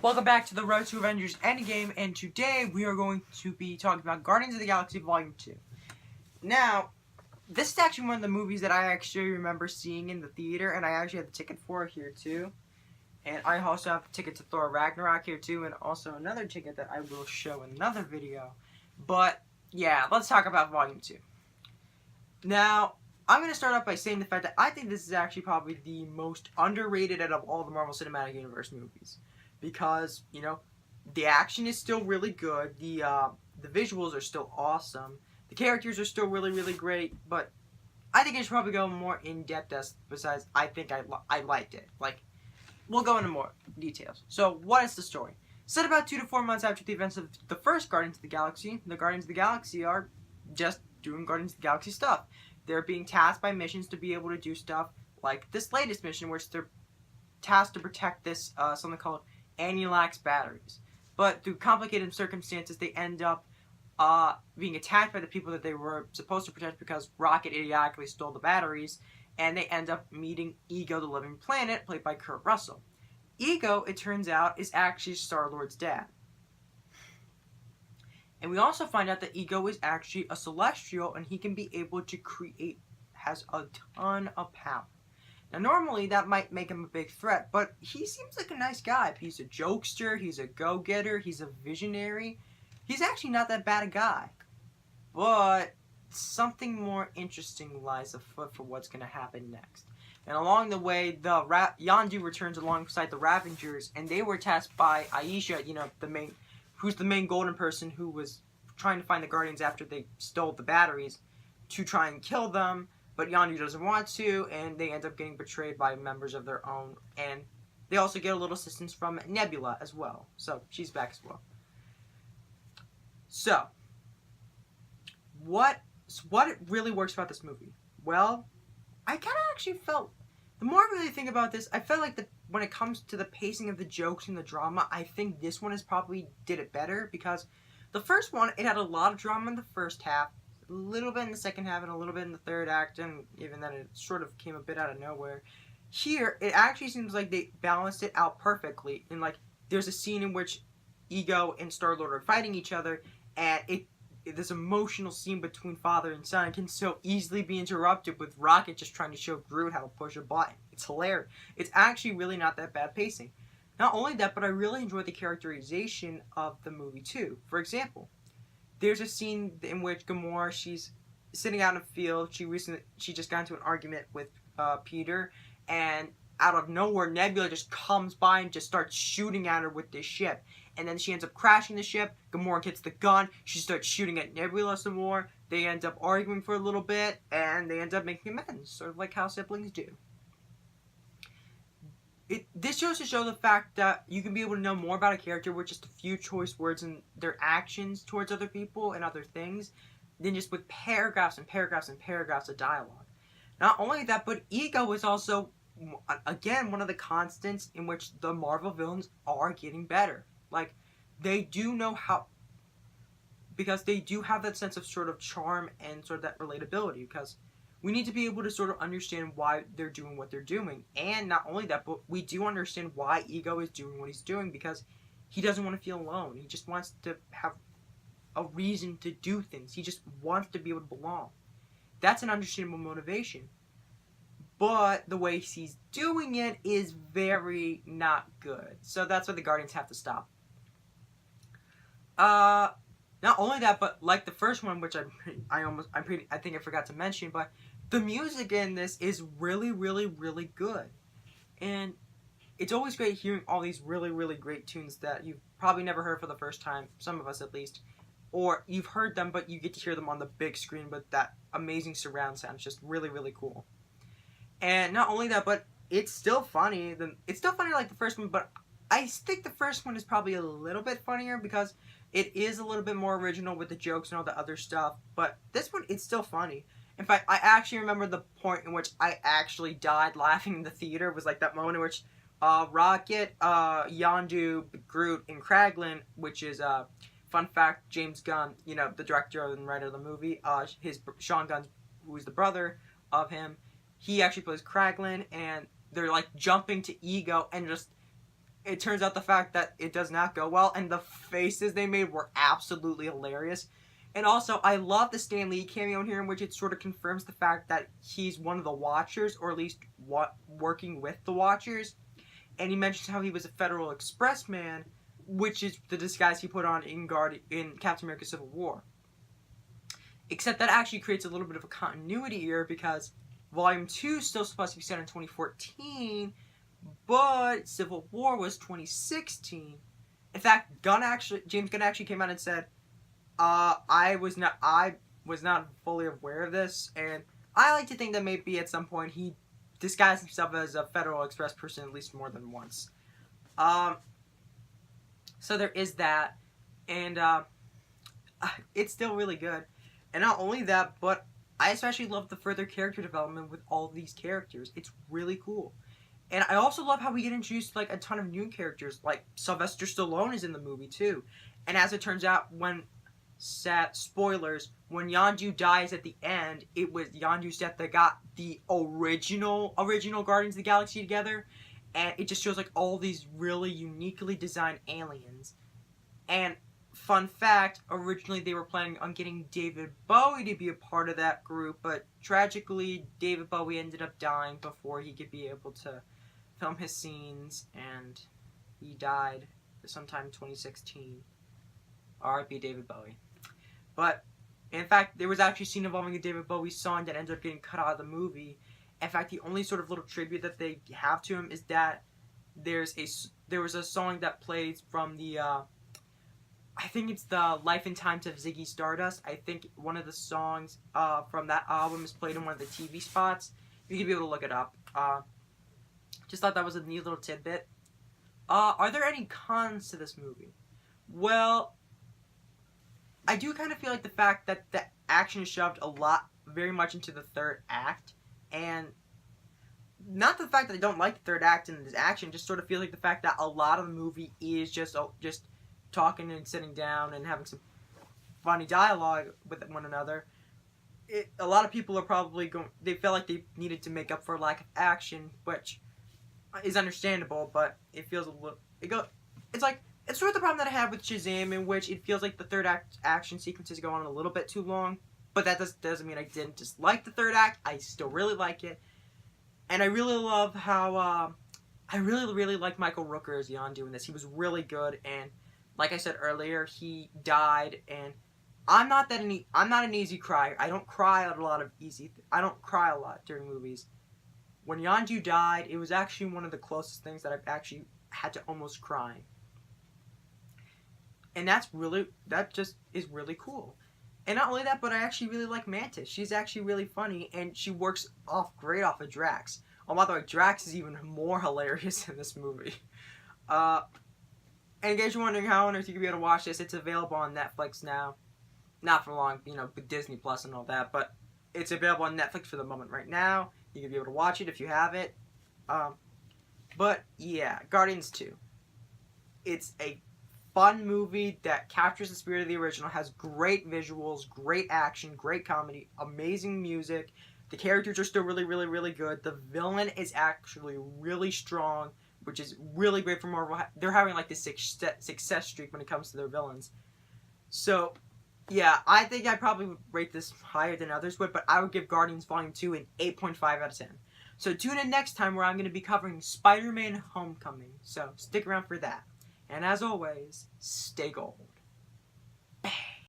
Welcome back to the Road to Avengers Endgame, and today we are going to be talking about Guardians of the Galaxy Volume 2. Now, this is actually one of the movies that I actually remember seeing in the theater, and I actually have the ticket for it here too. And I also have the ticket to Thor Ragnarok here too, and also another ticket that I will show in another video. But, yeah, let's talk about Volume 2. Now, I'm going to start off by saying the fact that I think this is actually probably the most underrated out of all the Marvel Cinematic Universe movies. Because, you know, the action is still really good, the visuals are still awesome, the characters are still really, really great, but I think I should probably go more in-depth as, besides I think I liked it. Like, we'll go into more details. So, what is the story? Set about 2 to 4 months after the events of the first Guardians of the Galaxy are just doing Guardians of the Galaxy stuff. They're being tasked by missions to be able to do stuff like this latest mission, which they're tasked to protect this, something called Anulax batteries. But through complicated circumstances, they end up being attacked by the people that they were supposed to protect because Rocket idiotically stole the batteries, and they end up meeting Ego the Living Planet, played by Kurt Russell. Ego, it turns out, is actually Star-Lord's dad. And we also find out that Ego is actually a Celestial, and he can be able to has a ton of power. Now, normally, that might make him a big threat, but he seems like a nice guy. He's a jokester, he's a go-getter, he's a visionary. He's actually not that bad a guy. But something more interesting lies afoot for what's going to happen next. And along the way, Yondu returns alongside the Ravengers, and they were tasked by Aisha, you know, who's the main golden person who was trying to find the Guardians after they stole the batteries, to try and kill them. But Yondu doesn't want to, and they end up getting betrayed by members of their own. And they also get a little assistance from Nebula as well. So, she's back as well. So, what really works about this movie? Well, I kind of actually felt, the more I really think about this, I felt like when it comes to the pacing of the jokes and the drama, I think this one probably did it better. Because the first one, it had a lot of drama in the first half, a little bit in the second half, and a little bit in the third act, and even then it sort of came a bit out of nowhere. Here, it actually seems like they balanced it out perfectly. And, like, there's a scene in which Ego and Star-Lord are fighting each other, and this emotional scene between father and son can so easily be interrupted with Rocket just trying to show Groot how to push a button. It's hilarious. It's actually really not that bad pacing. Not only that, but I really enjoyed the characterization of the movie, too. For example, there's a scene in which Gamora, she's sitting out in a field. She just got into an argument with Peter, and out of nowhere, Nebula just comes by and just starts shooting at her with this ship. And then she ends up crashing the ship. Gamora gets the gun. She starts shooting at Nebula some more. They end up arguing for a little bit, and they end up making amends, sort of like how siblings do. This goes to show the fact that you can be able to know more about a character with just a few choice words and their actions towards other people and other things than just with paragraphs and paragraphs and paragraphs of dialogue. Not only that, but Ego is also, again, one of the constants in which the Marvel villains are getting better. Like, they do know how, because they do have that sense of sort of charm and sort of that relatability, because we need to be able to sort of understand why they're doing what they're doing. And not only that, but we do understand why Ego is doing what he's doing, because he doesn't want to feel alone. He just wants to have a reason to do things. He just wants to be able to belong. That's an understandable motivation. But the way he's doing it is very not good. So that's why the Guardians have to stop. Not only that, but like the first one, which I think I forgot to mention, but the music in this is really, really, really good. And it's always great hearing all these really, really great tunes that you've probably never heard for the first time, some of us at least. Or you've heard them, but you get to hear them on the big screen with that amazing surround sound. It's just really, really cool. And not only that, but it's still funny. It's still funny like the first one, but I think the first one is probably a little bit funnier because it is a little bit more original with the jokes and all the other stuff. But this one, it's still funny. In fact, I actually remember the point in which I actually died laughing in the theater. It was like that moment in which Rocket, Yondu, Groot, and Kraglin, which is, fun fact, James Gunn, you know, the director and writer of the movie, Sean Gunn, who is the brother of him, he actually plays Kraglin, and they're like jumping to Ego and just it turns out the fact that it does not go well, and the faces they made were absolutely hilarious. And also, I love the Stan Lee cameo in here, in which it sort of confirms the fact that he's one of the Watchers, or at least working with the Watchers. And he mentions how he was a Federal Express man, which is the disguise he put on in Captain America Civil War. Except that actually creates a little bit of a continuity error, because Volume 2 is still supposed to be set in 2014, but Civil War was 2016. In fact, James Gunn actually came out and said, I was not fully aware of this, and I like to think that maybe at some point he disguised himself as a Federal Express person at least more than once. So there is that, and it's still really good. And not only that, but I especially love the further character development with all of these characters. It's really cool. And I also love how we get introduced to, like, a ton of new characters. Like, Sylvester Stallone is in the movie, too. And as it turns out, spoilers, when Yondu dies at the end, it was Yondu's death that got the original Guardians of the Galaxy together. And it just shows, like, all these really uniquely designed aliens. And fun fact, originally they were planning on getting David Bowie to be a part of that group, but tragically David Bowie ended up dying before he could be able to film his scenes, and he died sometime in 2016. R.I.P. David Bowie. But, in fact, there was actually a scene involving a David Bowie song that ended up getting cut out of the movie. In fact, the only sort of little tribute that they have to him is that there was a song that plays from the, I think it's the Life and Times of Ziggy Stardust. I think one of the songs from that album is played in one of the TV spots. You can be able to look it up. Just thought that was a neat little tidbit. Are there any cons to this movie? Well, I do kind of feel like the fact that the action is shoved very much into the third act, and not the fact that I don't like the third act and this action, just sort of feel like the fact that a lot of the movie is just talking and sitting down and having some funny dialogue with one another. A lot of people are probably they felt like they needed to make up for lack of action, which is understandable, but it feels a little, it's sort of the problem that I have with Shazam, in which it feels like the third act action sequences go on a little bit too long, but that doesn't mean I didn't dislike the third act. I still really like it, and I really love how, I really like Michael Rooker as Yondu in this. He was really good, and like I said earlier, he died, and I'm not an easy crier. I don't cry a lot during movies. When Yondu died, it was actually one of the closest things that I've actually had to almost crying. And that just is really cool. And not only that, but I actually really like Mantis. She's actually really funny, and she works great off of Drax. Oh, by the way, Drax is even more hilarious in this movie. And in case you're wondering how on earth you can be able to watch this, it's available on Netflix now. Not for long, with Disney Plus and all that, but it's available on Netflix for the moment right now. You can be able to watch it if you have it. But yeah, Guardians 2. It's a fun movie that captures the spirit of the original, has great visuals, great action, great comedy, amazing music. The characters are still really, really, really good. The villain is actually really strong, which is really great for Marvel. They're having like this success streak when it comes to their villains. So, yeah, I think I probably would rate this higher than others would, but I would give Guardians Volume 2 an 8.5 out of 10. So tune in next time where I'm going to be covering Spider-Man Homecoming. So stick around for that. And as always, stay gold.